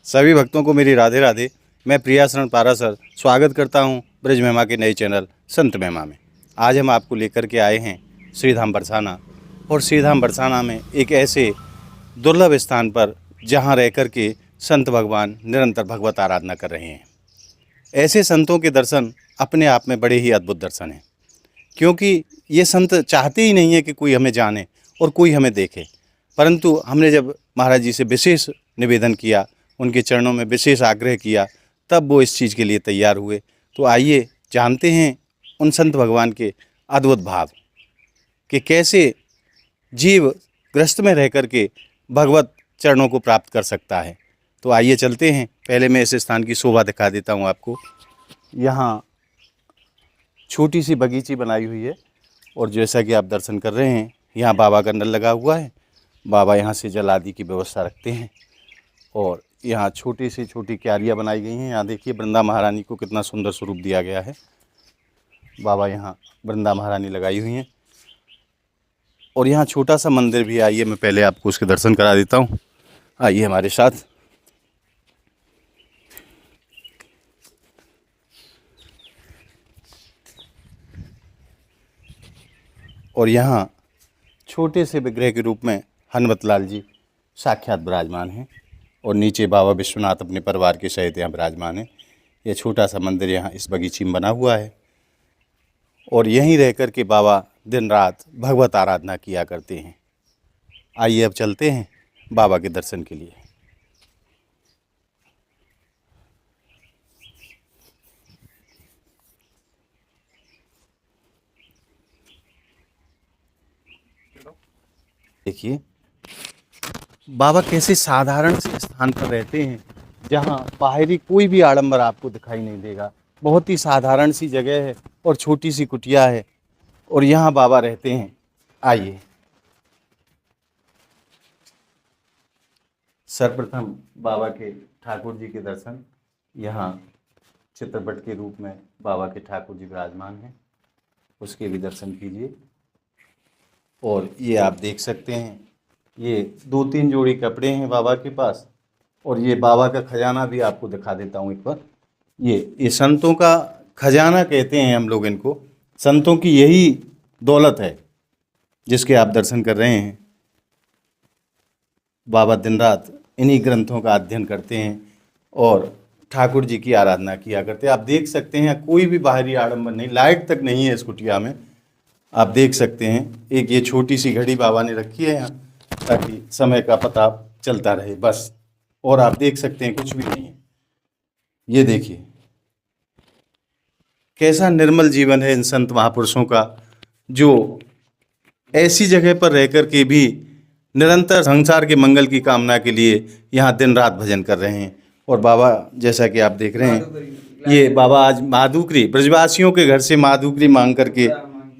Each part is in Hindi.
सभी भक्तों को मेरी राधे राधे। मैं प्रिया शरण पारासर स्वागत करता हूं ब्रज महिमा के नए चैनल संत महिमा में। आज हम आपको लेकर के आए हैं श्रीधाम बरसाना। और श्रीधाम बरसाना में एक ऐसे दुर्लभ स्थान पर जहां रह कर के संत भगवान निरंतर भगवत आराधना कर रहे हैं। ऐसे संतों के दर्शन अपने आप में बड़े ही अद्भुत दर्शन हैं, क्योंकि ये संत चाहते ही नहीं है कि कोई हमें जाने और कोई हमें देखे। परंतु हमने जब महाराज जी से विशेष निवेदन किया, उनके चरणों में विशेष आग्रह किया, तब वो इस चीज़ के लिए तैयार हुए। तो आइए जानते हैं उन संत भगवान के अद्भुत भाव कि कैसे जीव ग्रस्त में रह कर के भगवत चरणों को प्राप्त कर सकता है। तो आइए चलते हैं। पहले मैं इस स्थान की शोभा दिखा देता हूँ आपको। यहाँ छोटी सी बगीची बनाई हुई है और जैसा कि आप दर्शन कर रहे हैं, यहाँ बाबा का नल लगा हुआ है। बाबा यहाँ से जल आदि की व्यवस्था रखते हैं। और यहाँ छोटी से छोटी क्यारियाँ बनाई गई हैं। यहाँ देखिए वृंदा महारानी को कितना सुंदर स्वरूप दिया गया है। बाबा यहाँ वृंदा महारानी लगाई हुई हैं। और यहाँ छोटा सा मंदिर भी, आइए मैं पहले आपको उसके दर्शन करा देता हूँ। आइए हमारे साथ। और यहाँ छोटे से विग्रह के रूप में हनुमत लाल जी साक्षात विराजमान हैं और नीचे बाबा विश्वनाथ अपने परिवार के सहित यहाँ विराजमान हैं। यह छोटा सा मंदिर यहाँ इस बगीचे में बना हुआ है और यहीं रह कर के बाबा दिन रात भगवत आराधना किया करते हैं। आइए अब चलते हैं बाबा के दर्शन के लिए। देखिए बाबा कैसे साधारण से स्थान पर रहते हैं, जहाँ बाहरी कोई भी आडंबर आपको दिखाई नहीं देगा। बहुत ही साधारण सी जगह है और छोटी सी कुटिया है और यहाँ बाबा रहते हैं। आइए सर्वप्रथम बाबा के ठाकुर जी के दर्शन। यहाँ चित्रपट के रूप में बाबा के ठाकुर जी विराजमान हैं, उसके भी दर्शन कीजिए। और ये आप देख सकते हैं, ये 2-3 जोड़ी कपड़े हैं बाबा के पास। और ये बाबा का खजाना भी आपको दिखा देता हूँ एक बार। ये संतों का खजाना कहते हैं हम लोग इनको। संतों की यही दौलत है जिसके आप दर्शन कर रहे हैं। बाबा दिन रात इन्हीं ग्रंथों का अध्ययन करते हैं और ठाकुर जी की आराधना किया करते हैं। आप देख सकते हैं कोई भी बाहरी आडंबर नहीं, लाइट तक नहीं है इस कुटिया में। आप देख सकते हैं एक ये छोटी सी घड़ी बाबा ने रखी है यहाँ, ताकि समय का पता चलता रहे बस। और आप देख सकते हैं कुछ भी नहीं है। ये देखिए कैसा निर्मल जीवन है इन संत महापुरुषों का, जो ऐसी जगह पर रहकर के भी निरंतर संसार के मंगल की कामना के लिए यहाँ दिन रात भजन कर रहे हैं। और बाबा जैसा कि आप देख रहे हैं, ये बाबा आज माधुकरी ब्रजवासियों के घर से माधुकरी मांग करके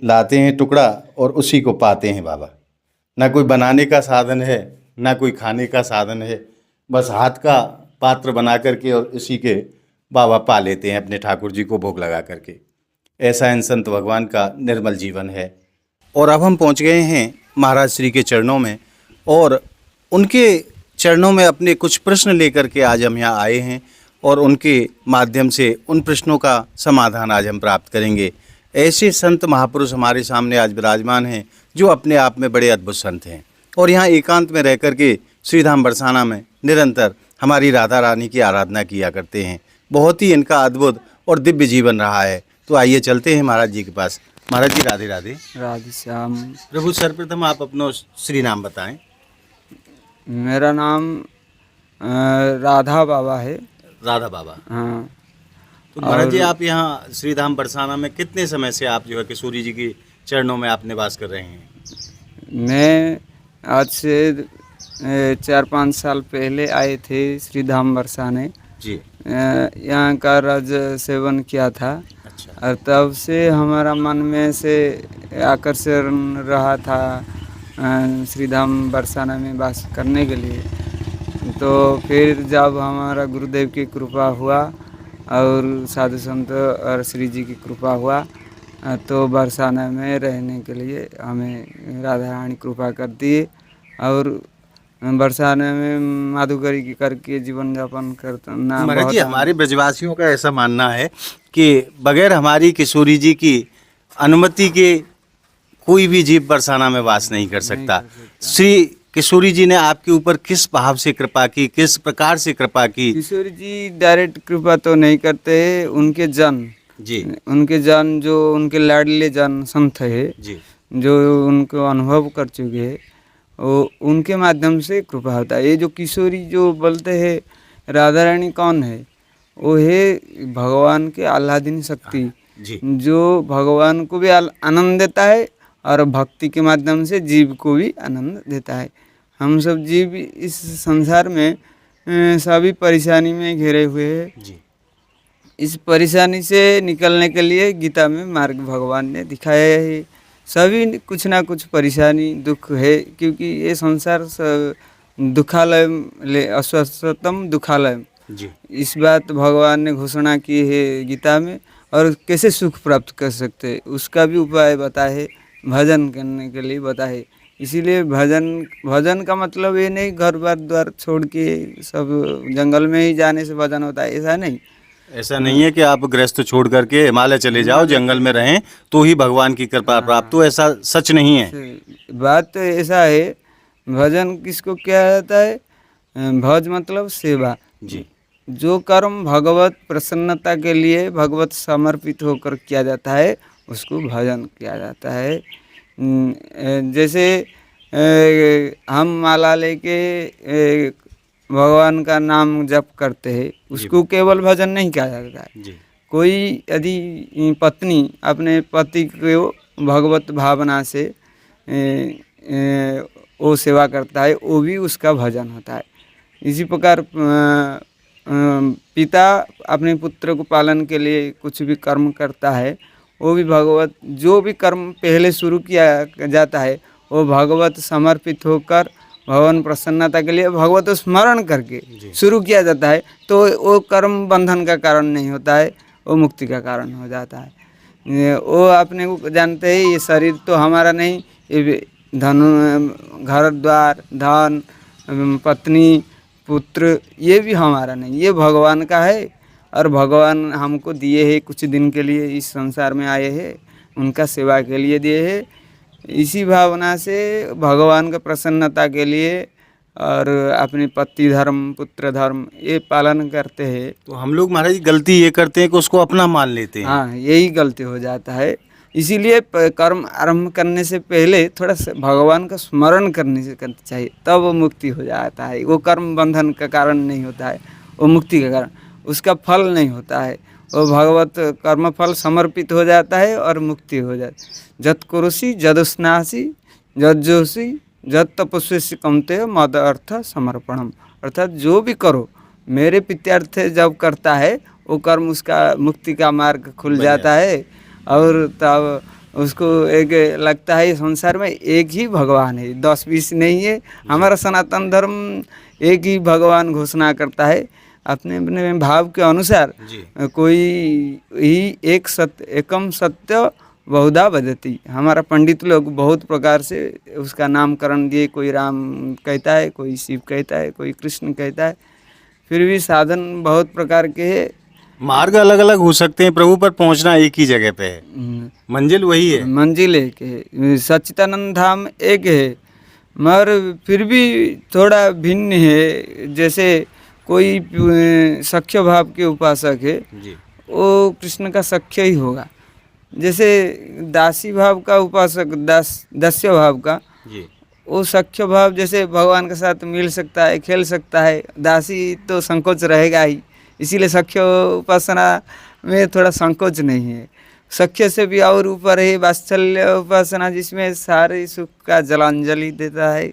लाते हैं टुकड़ा और उसी को पाते हैं बाबा। ना कोई बनाने का साधन है, ना कोई खाने का साधन है, बस हाथ का पात्र बना करके और इसी के बाबा पा लेते हैं अपने ठाकुर जी को भोग लगा करके। ऐसा इन संत भगवान का निर्मल जीवन है। और अब हम पहुंच गए हैं महाराज श्री के चरणों में और उनके चरणों में अपने कुछ प्रश्न लेकर के आज हम यहाँ आए हैं और उनके माध्यम से उन प्रश्नों का समाधान आज हम प्राप्त करेंगे। ऐसे संत महापुरुष हमारे सामने आज विराजमान हैं जो अपने आप में बड़े अद्भुत संत हैं और यहाँ एकांत में रह कर के श्रीधाम बरसाना में निरंतर हमारी राधा रानी की आराधना किया करते हैं। बहुत ही इनका अद्भुत और दिव्य जीवन रहा है। तो आइए चलते हैं महाराज जी के पास। महाराज जी राधे राधे। राधे श्याम। प्रभु सर्वप्रथम आप अपना श्री नाम बताएं। मेरा नाम राधा बाबा है। राधा बाबा। हाँ। तो महाराज जी आप यहाँ श्रीधाम बरसाना में कितने समय से आप जो है किशोरी जी के चरणों में आप निवास कर रहे हैं? मैं आज से 4-5 साल पहले आए थे श्रीधाम बरसाने जी। यहाँ का रज सेवन किया था। अच्छा। और तब से हमारा मन में से आकर्षण रहा था श्रीधाम बरसाना में वास करने के लिए। तो फिर जब हमारा गुरुदेव की कृपा हुआ और साधु संत और श्री जी की कृपा हुआ तो बरसाना में रहने के लिए हमें राधा रानी कृपा कर दी। और बरसाने में माधुकरी की करके जीवन यापन करता ना महाराज बहुत जी, हमारे ब्रजवासियों का ऐसा मानना है कि बगैर हमारी किशोरी जी की अनुमति के कोई भी जीव बरसाना में वास नहीं कर सकता। श्री किशोरी जी ने आपके ऊपर किस भाव से कृपा की, किस प्रकार से कृपा की? किशोर जी डायरेक्ट कृपा तो नहीं करते, उनके जन जी उनके जन जो उनके लाडले जन संत है जी जो उनको अनुभव कर चुके हैं वो उनके माध्यम से कृपा होता है। ये जो किशोरी जो बोलते हैं राधा रानी कौन है, वो है भगवान के आह्लादिनी शक्ति जी जो भगवान को भी आनंद देता है और भक्ति के माध्यम से जीव को भी आनंद देता है। हम सब जीव इस संसार में सभी परेशानी में घिरे हुए हैं। जी इस परेशानी से निकलने के लिए गीता में मार्ग भगवान ने दिखाया है। सभी कुछ ना कुछ परेशानी दुख है, क्योंकि ये संसार दुखालय अस्वस्थतम दुखालय, जी इस बात भगवान ने घोषणा की है गीता में। और कैसे सुख प्राप्त कर सकते हैं उसका भी उपाय बताए है, भजन करने के लिए बताए। इसीलिए भजन का मतलब ये नहीं घर बार द्वार छोड़ के सब जंगल में ही जाने से भजन होता है, ऐसा नहीं। ऐसा नहीं है कि आप गृहस्थ छोड़ करके हिमालय चले जाओ, जंगल में रहें तो ही भगवान की कृपा प्राप्त हो, ऐसा सच नहीं है। बात तो ऐसा है, भजन किसको किया जाता है? भज मतलब सेवा। जी जो कर्म भगवत प्रसन्नता के लिए भगवत समर्पित होकर किया जाता है उसको भजन किया जाता है। जैसे हम माला लेके भगवान का नाम जप करते हैं, उसको केवल भजन नहीं कहा जाता है। जी कोई यदि पत्नी अपने पति को भगवत भावना से वो सेवा करता है, वो भी उसका भजन होता है। इसी प्रकार पिता अपने पुत्र को पालन के लिए कुछ भी कर्म करता है, वो भी भगवत जो भी कर्म पहले शुरू किया जाता है वो भगवत समर्पित होकर भगवान प्रसन्नता के लिए भगवत स्मरण करके शुरू किया जाता है, तो वो कर्म बंधन का कारण नहीं होता है, वो मुक्ति का कारण हो जाता है। वो अपने को जानते हैं ये शरीर तो हमारा नहीं, ये धन घर द्वार धन पत्नी पुत्र ये भी हमारा नहीं, ये भगवान का है। और भगवान हमको दिए हैं, कुछ दिन के लिए इस संसार में आए हैं, उनका सेवा के लिए दिए हैं। इसी भावना से भगवान का प्रसन्नता के लिए और अपने पति धर्म पुत्र धर्म ये पालन करते हैं। तो हम लोग महाराज जी गलती ये करते हैं कि उसको अपना मान लेते हैं। हाँ, यही गलती हो जाता है। इसीलिए कर्म आरंभ करने से पहले थोड़ा भगवान का स्मरण करने से करना चाहिए, तब वो मुक्ति हो जाता है। वो कर्म बंधन का कारण नहीं होता है, वो मुक्ति का कारण, उसका फल नहीं होता है। वो भगवत कर्म फल समर्पित हो जाता है और मुक्ति हो जाती है। जत कुरुषि जदुस्नासी जज्जोषि जत तपस्वी कमते मद अर्थ समर्पणम, अर्थात जो भी करो मेरे प्रीत्यर्थ जब करता है वो कर्म उसका मुक्ति का मार्ग खुल जाता है। और तब उसको एक लगता है संसार में एक ही भगवान है, 10-20 नहीं है। हमारा सनातन धर्म एक ही भगवान घोषणा करता है अपने अपने भाव के अनुसार। कोई ही एक सत्य एकम सत्य बहुधा वदति, हमारा पंडित लोग बहुत प्रकार से उसका नामकरण दिए, कोई राम कहता है, कोई शिव कहता है, कोई कृष्ण कहता है। फिर भी साधन बहुत प्रकार के है, मार्ग अलग अलग हो सकते हैं, प्रभु पर पहुंचना एक ही जगह पे है, मंजिल वही है। मंजिल एक है, सच्चिदानंद धाम एक है, मगर फिर भी थोड़ा भिन्न है। जैसे कोई सख्य भाव के उपासक है जी वो कृष्ण का सख्य ही होगा। जैसे दासी भाव का उपासक दास्य भाव का जी वो सख्य भाव जैसे भगवान के साथ मिल सकता है, खेल सकता है, दासी तो संकोच रहेगा ही। इसीलिए सख्य उपासना में थोड़ा संकोच नहीं है। सख्य से भी और ऊपर है वात्सल्य उपासना, जिसमें सारे सुख का जलांजलि देता है,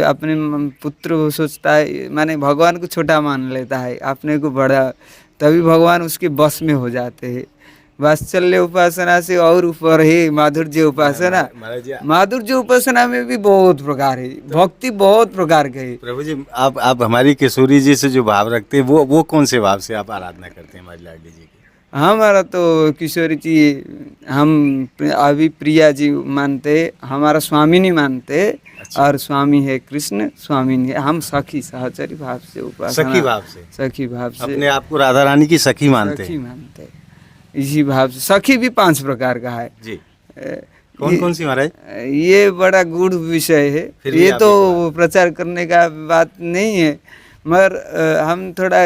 अपने पुत्र को सोचता है, माने भगवान को छोटा मान लेता है, अपने को बड़ा, तभी भगवान उसके बस में हो जाते हैं। वात्सल्य उपासना से और ऊपर है माधुर्य उपासना। माधुर्य उपासना में भी बहुत प्रकार है, भक्ति बहुत प्रकार के है। प्रभु जी, आप हमारी किशोरी जी से जो भाव रखते हैं वो कौन से भाव से आप आराधना करते हैं हमारी लाडली जी की? हमारा तो किशोरी जी हम अभी प्रिया जी मानते, हमारा स्वामी नहीं मानते। अच्छा। और स्वामी है कृष्ण, स्वामी है हम सखी सहचरी भाव से उपासना, सखी भाव से सखी भाव से अपने आप को राधा रानी की सखी मानते सखी हैं। मानते हैं। इसी भाव से सखी भी 5 प्रकार का है। जी। अ, कौन कौन सी महाराज? ये बड़ा गूढ़ विषय है, फिर भी ये आप तो एक प्रचार करने का बात नहीं है, मगर हम थोड़ा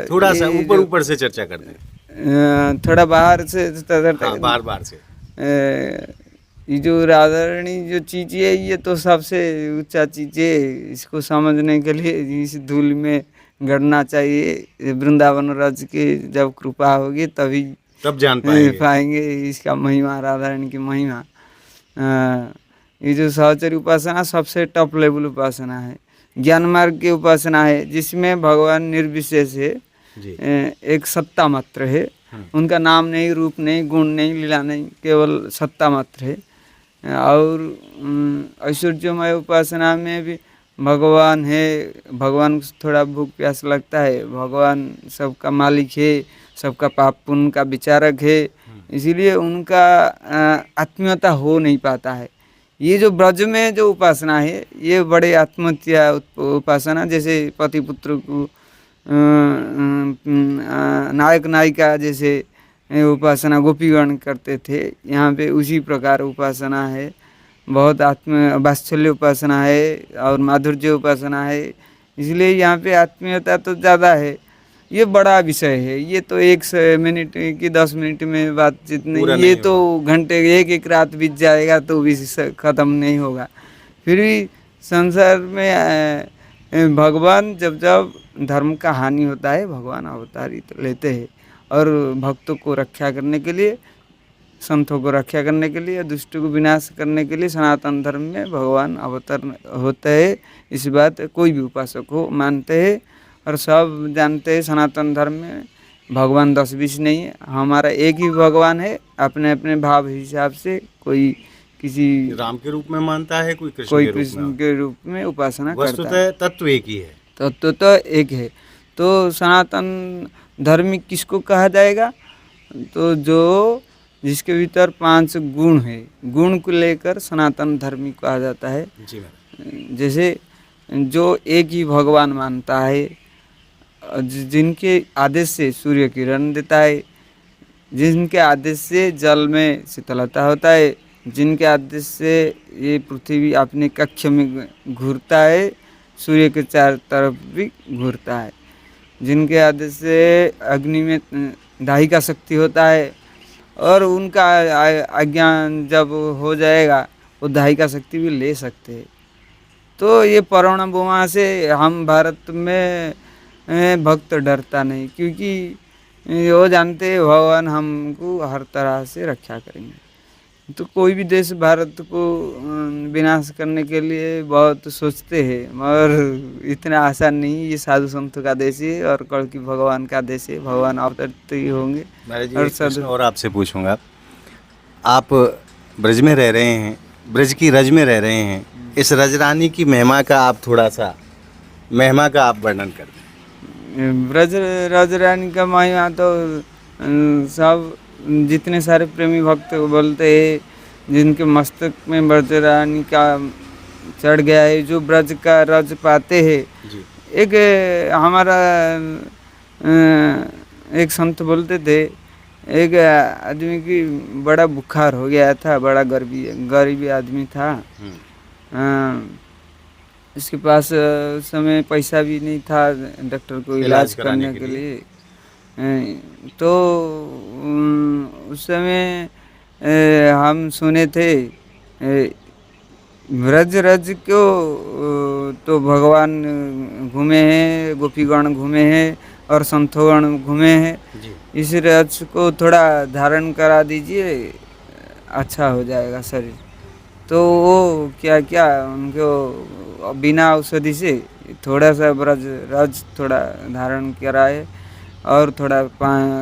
थोड़ा सा ये ऊपर जो, ऊपर से चर्चा करते हैं। थोड़ा बाहर से हाँ, बार बार से। ये जो राधा रानी जो चीज़ है ये तो सबसे ऊंचा चीज़ है। इसको समझने के लिए इस धूल में गड़ना चाहिए। वृंदावन रज की जब कृपा होगी तभी तब जान पाएंगे। पाएंगे इसका महिमा, राधा रानी की महिमा। ये जो सहचरी उपासना सबसे टॉप लेवल उपासना है, ज्ञान मार्ग की उपासना है, जिसमें भगवान निर्विशेष है। जी। एक सत्ता मात्र है, उनका नाम नहीं, रूप नहीं, गुण नहीं, लीला नहीं, केवल सत्ता मात्र है। और ऐश्वर्यमय उपासना में भी भगवान है, भगवान को थोड़ा भूख प्यास लगता है, भगवान सबका मालिक है, सबका पाप पुण्य का विचारक है, इसीलिए उनका आत्मीयता हो नहीं पाता है। ये जो ब्रज में जो उपासना है ये बड़े आत्महत्या उपासना, जैसे पति पुत्र को नायक नायिका जैसे उपासना गोपीगण करते थे, यहाँ पे उसी प्रकार उपासना है। बहुत आत्म वात्सल्य उपासना है और माधुर्य उपासना है, इसलिए यहाँ पे आत्मीयता तो ज़्यादा है। ये बड़ा विषय है, ये तो 1 मिनट की 10 मिनट में बातचीत नहीं, पूरा ये नहीं तो घंटे एक रात बीत जाएगा तो भी ख़त्म नहीं होगा। फिर भी संसार में भगवान जब जब धर्म का हानि होता है भगवान अवतारित लेते हैं, और भक्तों को रक्षा करने के लिए, संतों को रक्षा करने के लिए, दुष्टों को विनाश करने के लिए सनातन धर्म में भगवान अवतरण होते हैं। इस बात कोई भी उपासक हो मानते हैं, और सब जानते हैं सनातन धर्म में भगवान 10-20 नहीं है, हमारा एक ही भगवान है। अपने अपने भाव हिसाब से कोई किसी राम के रूप में मानता है, कोई कृष्ण कोई के रूप कृष्ण में। के रूप में उपासना करता है। वस्तुतः तत्व एक ही है। तत्व तो एक है। तो सनातन धर्म किसको कहा जाएगा? तो जो जिसके भीतर 5 गुण है, गुण को लेकर सनातन धर्मी कहा जाता है। जी मैम। जैसे जो एक ही भगवान मानता है, जिनके आदेश से सूर्य किरण देता है, जिनके आदेश से जल में शीतलता होता है, जिनके आदेश से ये पृथ्वी अपने कक्ष में घूरता है, सूर्य के चारों तरफ भी घूरता है, जिनके आदेश से अग्नि में दाही का शक्ति होता है, और उनका अज्ञान जब हो जाएगा वो दाही का शक्ति भी ले सकते हैं। तो ये पराण बोमा से हम भारत में भक्त डरता नहीं, क्योंकि वो जानते हैं भगवान हमको हर तरह से रक्षा करेंगे। तो कोई भी देश भारत को विनाश करने के लिए बहुत सोचते हैं, मगर इतना आसान नहीं। ये साधु संतों का देश है और कल की भगवान का देश है, भगवान अवतरित ही होंगे। और प्रश्न और आपसे पूछूंगा, आप ब्रज में रह रहे हैं, ब्रज की रज में रह रहे हैं, इस रजरानी की महिमा का आप थोड़ा सा महिमा का आप वर्णन कर दें। ब्रज राजरानी का महिमा तो सब जितने सारे प्रेमी भक्त बोलते हैं, जिनके मस्तक में ब्रज रानी का चढ़ गया है, जो ब्रज का रज पाते हैं। जी। एक हमारा एक संत बोलते थे, एक आदमी की बड़ा बुखार हो गया था, बड़ा गरीबी आदमी था। इसके पास उस समय पैसा भी नहीं था डॉक्टर को इलाज करने के लिए। तो उस समय हम सुने थे ब्रज रज को तो भगवान घूमे हैं, गोपीगण घूमे हैं और संतोगण घूमे हैं। इस रज को थोड़ा धारण करा दीजिए, अच्छा हो जाएगा शरीर। तो वो क्या क्या उनको बिना औषधि से थोड़ा सा ब्रज रज थोड़ा धारण कराए और थोड़ा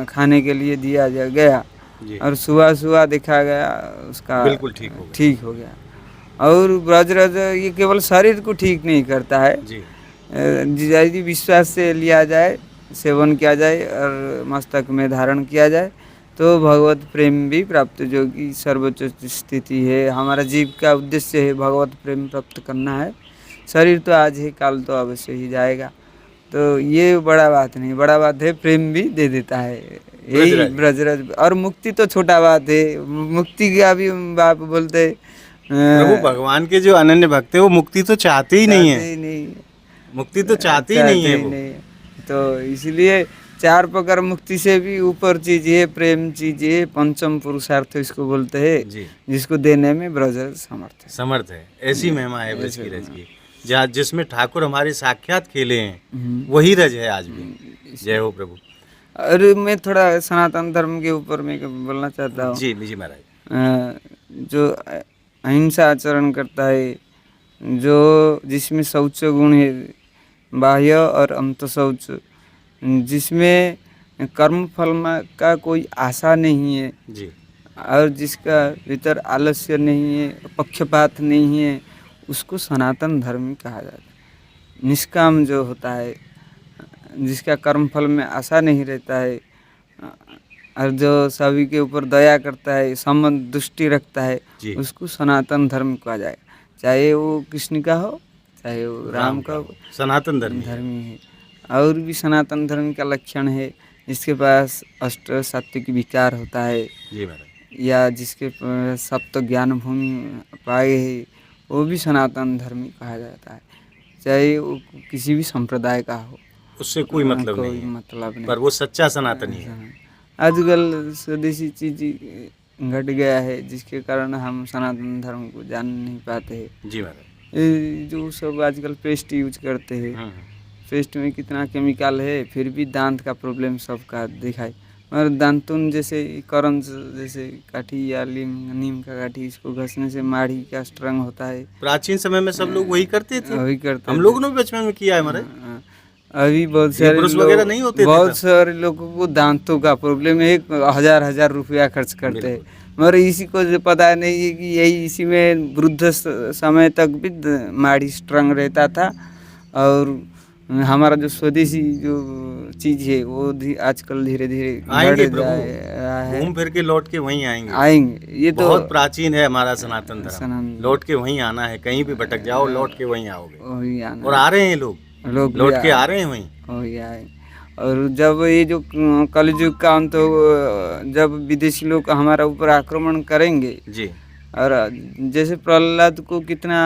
खाने के लिए दिया गया, और सुबह सुबह देखा गया उसका बिल्कुल ठीक हो गया। और ब्रज रज ये केवल शरीर को ठीक नहीं करता है, यदि विश्वास से लिया जाए सेवन किया जाए और मस्तक में धारण किया जाए तो भगवत प्रेम भी प्राप्त, जो कि सर्वोच्च स्थिति है। हमारा जीव का उद्देश्य है भगवत प्रेम प्राप्त करना है। शरीर तो आज है, काल तो अवश्य ही जाएगा। तो ये बड़ा बात नहीं, बड़ा बात है प्रेम भी दे देता है, यही ब्रजराज। ब्रजराज। और मुक्ति तो छोटा बात है, मुक्ति का भी बाप बोलते प्रभु भगवान के जो अनन्य भक्त है वो मुक्ति तो चाहते ही नहीं चाहते है, ही नहीं, मुक्ति तो चाहते ही नहीं है वो। तो इसलिए चार प्रकार मुक्ति से भी ऊपर चीज है प्रेम, चीज है पंचम पुरुषार्थ इसको बोलते हैं, जी जिसको देने में ब्रजराज समर्थ है। समर्थ है। ऐसी महिमा है ब्रज की रज की, जहाँ जिसमें ठाकुर हमारे साक्षात खेले हैं वही रज है आज भी। जय हो प्रभु। और मैं थोड़ा सनातन धर्म के ऊपर में बोलना चाहता हूँ। जी जी महाराज। जो अहिंसा आचरण करता है, जो जिसमें शौच गुण है, बाह्य और अंत शौच, जिसमें कर्म फल का कोई आशा नहीं है जी और जिसका भीतर आलस्य नहीं है, पक्षपात नहीं है, उसको सनातन धर्मी कहा जाता है। निष्काम जो होता है, जिसका कर्म फल में आशा नहीं रहता है और जो सभी के ऊपर दया करता है, समदृष्टि रखता है, जी। उसको सनातन धर्म कहा जाएगा। चाहे वो कृष्ण का हो, चाहे वो राम का हो, सनातन धर्म धर्मी है। और भी सनातन धर्म का लक्षण है जिसके पास अष्ट सात्विक विकार होता है, जी महाराज। या जिसके सप्त ज्ञान भूमि पाए है, वो भी सनातन धर्मी कहा जाता है। चाहे वो किसी भी संप्रदाय का हो, उससे कोई मतलब कोई नहीं है, मतलब नहीं। पर वो सच्चा सनातनी है। आजकल स्वदेशी चीज घट गया है जिसके कारण हम सनातन धर्म को जान नहीं पाते हैं। जी महाराज। ये जो सब आजकल पेस्ट यूज करते हैं, पेस्ट में कितना केमिकल है, फिर भी दांत का प्रॉब्लम सबका दिखाई। और दांतुन जैसे करंज जैसे काठी या नीम का काठी, इसको घसने से माड़ी का स्ट्रंग होता है। प्राचीन समय में सब लोग वही करते थे, वही करते हम लोगों ने भी बचपन में किया है महाराज। हाँ। अभी बहुत सारे ब्रश वगैरह नहीं होते थे बहुत तब। सारे लोगों को दांतों का प्रॉब्लम है, 1000 रुपया खर्च करते हैं, मगर इसी को जो पता नहीं है कि यही इसी में वृद्ध समय तक भी माड़ी स्ट्रंग रहता था। और हमारा जो स्वदेशी जो चीज है वो आजकल धीरे धीरे आएंगे बढ़ जा रहा है। घूम फिर के लौट के वहीं आएंगे। आएंगे, ये तो बहुत प्राचीन है हमारा सनातन धर्म, सनातन- लौट के वहीं आना है। कहीं भी भटक जाओ लौट के वहीं आओगे। वही आना और आ रहे हैं लोग लोग लौट भी के आ रहे हैं वहीं। वही आए। और जब ये जो कलयुग का अंत हो, जब विदेशी लोग हमारा ऊपर आक्रमण करेंगे, जी और जैसे प्रहलाद को कितना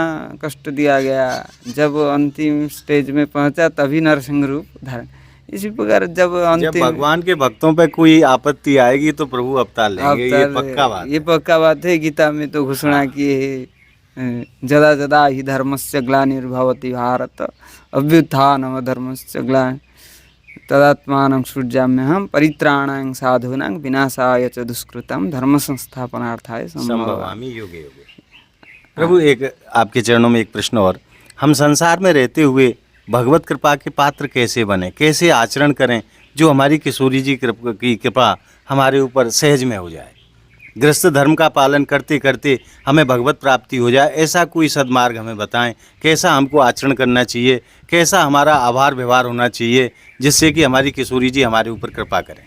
कष्ट दिया गया, जब अंतिम स्टेज में पहुंचा तभी नरसिंह रूप धारण। इसी प्रकार जब जब अंतिम भगवान के भक्तों पे कोई आपत्ति आएगी तो प्रभु अवतार लेंगे, ये पक्का बात ये पक्का बात है। गीता में तो घोषणा की है, जदा जदा ही धर्मस्य ग्लानिर्भवति भारत अभ्युत्थानम धर्मस्य ग्लानि तदात्मानं सृजाम्यहं परित्राणाय साधूनां विनाशाय च दुष्कृतं धर्म संस्थापनार्थाय संभवामि। संभवामी युगे युगे। प्रभु एक आपके चरणों में एक प्रश्न और, हम संसार में रहते हुए भगवत कृपा के पात्र कैसे बने, कैसे आचरण करें जो हमारी किशोरी जी की कृपा हमारे ऊपर सहज में हो जाए, गृहस्थ धर्म का पालन करते करते हमें भगवत प्राप्ति हो जाए। ऐसा कोई सद्मार्ग हमें बताएं, कैसा हमको आचरण करना चाहिए, कैसा हमारा आभार व्यवहार होना चाहिए जिससे कि हमारी किशोरी जी हमारे ऊपर कृपा करें।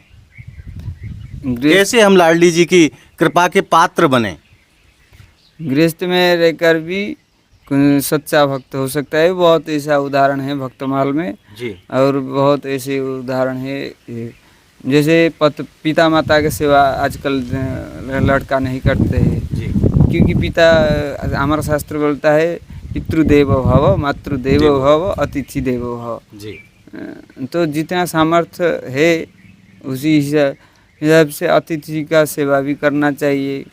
कैसे हम लाडली जी की कृपा के पात्र बने। गृहस्थ में रहकर भी सच्चा भक्त हो सकता है। बहुत ऐसा उदाहरण है भक्तमाल में, जी और बहुत ऐसे उदाहरण है जैसे पिता माता की सेवा आजकल लड़का नहीं करते हैं, जी क्योंकि पिता, हमारा शास्त्र बोलता है पितृदेव भव मातृदेव भव अतिथि देव भव। जी तो जितना सामर्थ्य है उसी हिसाब से अतिथि का सेवा भी करना चाहिए।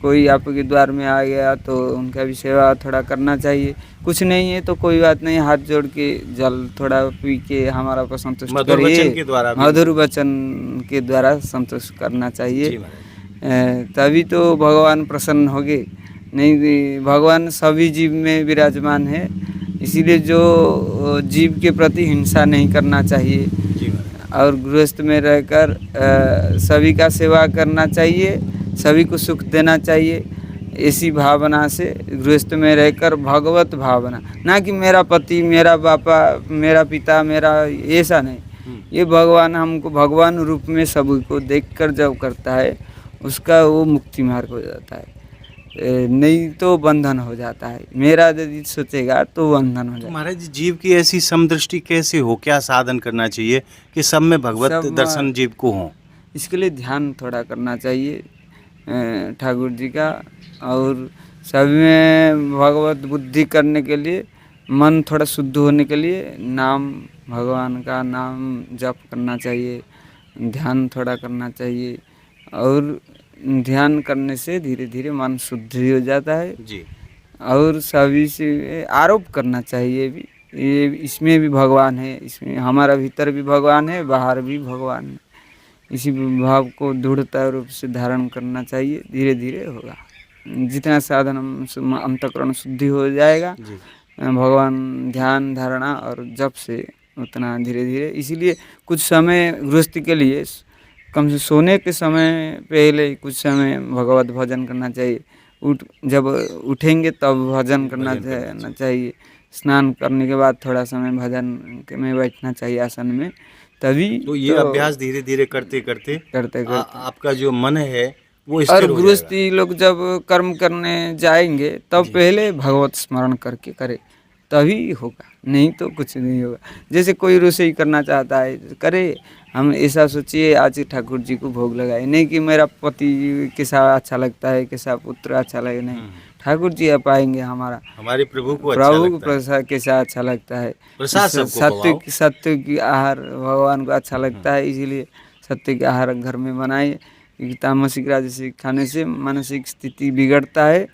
कोई आपके द्वार में आ गया तो उनका भी सेवा थोड़ा करना चाहिए। कुछ नहीं है तो कोई बात नहीं, हाथ जोड़ के जल थोड़ा पी के हमारा को संतुष्ट मधुर वचन करिए। के द्वारा भी। मधुर वचन के द्वारा संतुष्ट करना जी चाहिए। महाराज। तभी तो भगवान प्रसन्न होंगे। नहीं, भगवान सभी जीव में विराजमान है, इसीलिए जो जीव के प्रति हिंसा नहीं करना चाहिए। जी महाराज। और गृहस्थ में रहकर सभी का सेवा करना चाहिए, सभी को सुख देना चाहिए। ऐसी भावना से गृहस्थ में रहकर भगवत भावना, ना कि मेरा पति, मेरा बापा, मेरा पिता, मेरा, ऐसा नहीं। ये भगवान हमको भगवान रूप में सभी को देखकर जब करता है उसका वो मुक्ति मार्ग हो जाता है। नहीं तो बंधन हो जाता है। मेरा यदि सोचेगा तो बंधन हो तो जाएगा। महाराज जी, जीव की ऐसी समदृष्टि कैसे हो, क्या साधन करना चाहिए कि सब में भगवत सब दर्शन जीव को हो? इसके लिए ध्यान थोड़ा करना चाहिए ठाकुर जी का, और सभी में भगवत बुद्धि करने के लिए मन थोड़ा शुद्ध होने के लिए नाम भगवान का नाम जप करना चाहिए, ध्यान थोड़ा करना चाहिए, और ध्यान करने से धीरे धीरे मन शुद्ध हो जाता है। जी। और सभी से आरोप करना चाहिए भी, ये इसमें भी भगवान है, इसमें हमारा भीतर भी भगवान है, बाहर भी भगवान है। इसी भाव को दृढ़ता रूप से धारण करना चाहिए, धीरे धीरे होगा। जितना साधन अंतःकरण शुद्धि हो जाएगा जी। भगवान ध्यान धारणा और जप से, उतना धीरे धीरे। इसीलिए कुछ समय गृहस्थी के लिए कम से सोने के समय पहले कुछ समय भगवत भजन करना चाहिए। जब उठेंगे तब भजन करना चाहिए। स्नान करने के बाद थोड़ा समय भजन में बैठना चाहिए आसन में, तभी तो ये अभ्यास धीरे धीरे करते करते करते आपका जो मन है वो और स्थिर हो जाएगा। गृहस्थी लोग जब कर्म करने जाएंगे तब पहले भगवत स्मरण करके करे, तभी होगा, नहीं तो कुछ नहीं होगा। जैसे कोई रसोई करना चाहता है करे, हम ऐसा सोचिए आज ठाकुर जी को भोग लगाए, नहीं कि मेरा पति कैसा अच्छा लगता है, कैसा पुत्र अच्छा लगे, नहीं, ठाकुर जी आप आएंगे हमारा, हमारे प्रभु को अच्छा प्रभु को लगता है। प्रसाद कैसा अच्छा लगता है। प्रसाद सबको खवाओ। सत्य की आहार भगवान को अच्छा लगता है, इसीलिए सत्य की आहार घर में बनाए, क्योंकि तामसिक राजसिक खाने से मानसिक स्थिति बिगड़ता है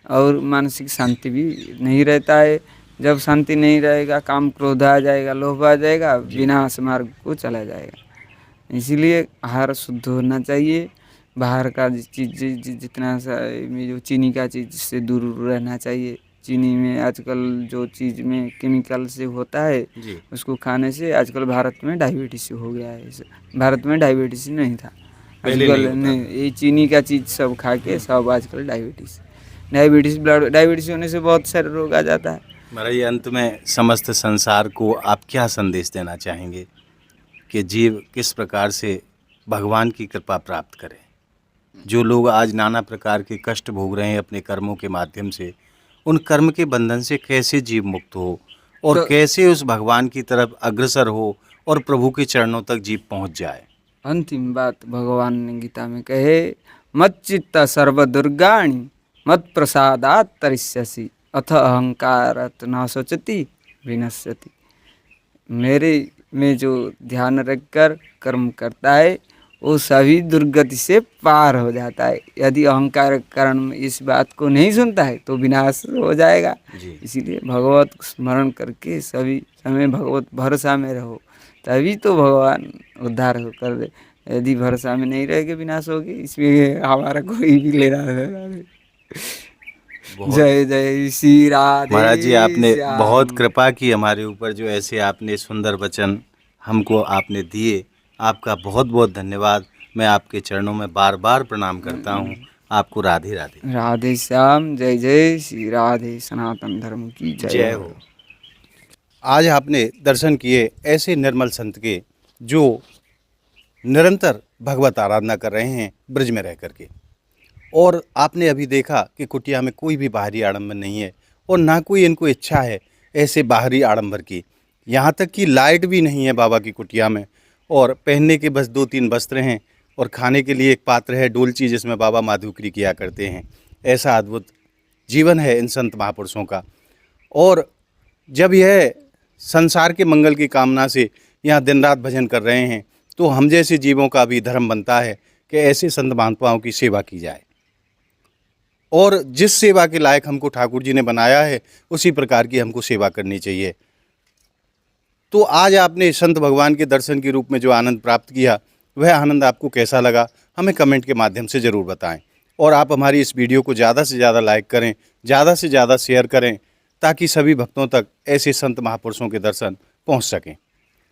और मानसिक शांति भी नहीं रहता है। जब शांति नहीं रहेगा काम क्रोध आ जाएगा, लोभ आ जाएगा, विनाश मार्ग को चला जाएगा। इसीलिए आहार शुद्ध होना चाहिए। बाहर का चीज़ जितना में जो चीनी का चीज़ से दूर रहना चाहिए। चीनी में आजकल जो चीज़ में केमिकल से होता है उसको खाने से आजकल भारत में डायबिटीज हो गया है। भारत में डायबिटीज नहीं था आजकल, नहीं, ये चीनी का चीज़ सब खा के सब आजकल डायबिटीज होने से बहुत सारे रोग आ जाता है। महाराज, अंत में समस्त संसार को आप क्या संदेश देना चाहेंगे कि जीव किस प्रकार से भगवान की कृपा प्राप्त करें? जो लोग आज नाना प्रकार के कष्ट भोग रहे हैं अपने कर्मों के माध्यम से, उन कर्म के बंधन से कैसे जीव मुक्त हो और कैसे उस भगवान की तरफ अग्रसर हो और प्रभु के चरणों तक जीव पहुंच जाए? अंतिम बात भगवान ने गीता में कहे, मत चित्त सर्व दुर्गाणि मत प्रसादात तरिष्यसि अथ अहंकारत न सोचति विनश्यति। मेरे में जो ध्यान रखकर कर्म करता है वो सभी दुर्गति से पार हो जाता है। यदि अहंकार के कारण इस बात को नहीं सुनता है तो विनाश हो जाएगा। इसीलिए भगवत स्मरण करके सभी समय भगवत भरोसा में रहो, तभी तो भगवान उद्धार कर दे। यदि भरोसा में नहीं रहेगा विनाश होगी, इसमें हमारा कोई भी लेना नहीं। जय जय श्री राधे। महाराज जी, आपने बहुत कृपा की हमारे ऊपर, जो ऐसे आपने सुंदर वचन हमको आपने दिए। आपका बहुत बहुत धन्यवाद। मैं आपके चरणों में बार बार प्रणाम करता हूँ। आपको राधे राधे। राधे श्याम। जय जय श्री राधे। सनातन धर्म की जय हो। आज आपने दर्शन किए ऐसे निर्मल संत के जो निरंतर भगवत आराधना कर रहे हैं ब्रज में रह करके। और आपने अभी देखा कि कुटिया में कोई भी बाहरी आडंबर नहीं है और ना कोई इनको इच्छा है ऐसे बाहरी आडंबर की। यहाँ तक कि लाइट भी नहीं है बाबा की कुटिया में, और पहनने के बस 2-3 वस्त्र हैं, और खाने के लिए एक पात्र है डोलची जिसमें बाबा माधुकरी किया करते हैं। ऐसा अद्भुत जीवन है इन संत महापुरुषों का। और जब यह संसार के मंगल की कामना से यहाँ दिन रात भजन कर रहे हैं, तो हम जैसे जीवों का भी धर्म बनता है कि ऐसे संत महात्माओं की सेवा की जाए। और जिस सेवा के लायक हमको ठाकुर जी ने बनाया है उसी प्रकार की हमको सेवा करनी चाहिए। तो आज आपने संत भगवान के दर्शन के रूप में जो आनंद प्राप्त किया, वह आनंद आपको कैसा लगा हमें कमेंट के माध्यम से ज़रूर बताएं। और आप हमारी इस वीडियो को ज़्यादा से ज़्यादा लाइक करें, ज़्यादा से ज़्यादा शेयर करें, ताकि सभी भक्तों तक ऐसे संत महापुरुषों के दर्शन पहुंच सकें।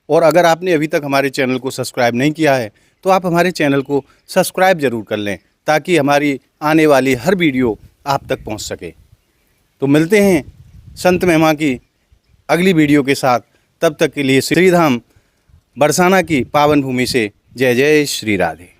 और अगर आपने अभी तक हमारे चैनल को सब्सक्राइब नहीं किया है तो आप हमारे चैनल को सब्सक्राइब ज़रूर कर लें, ताकि हमारी आने वाली हर वीडियो आप तक पहुंच सके। तो मिलते हैं संत महिमा की अगली वीडियो के साथ। तब तक के लिए श्रीधाम बरसाना की पावन भूमि से जय जय श्री राधे।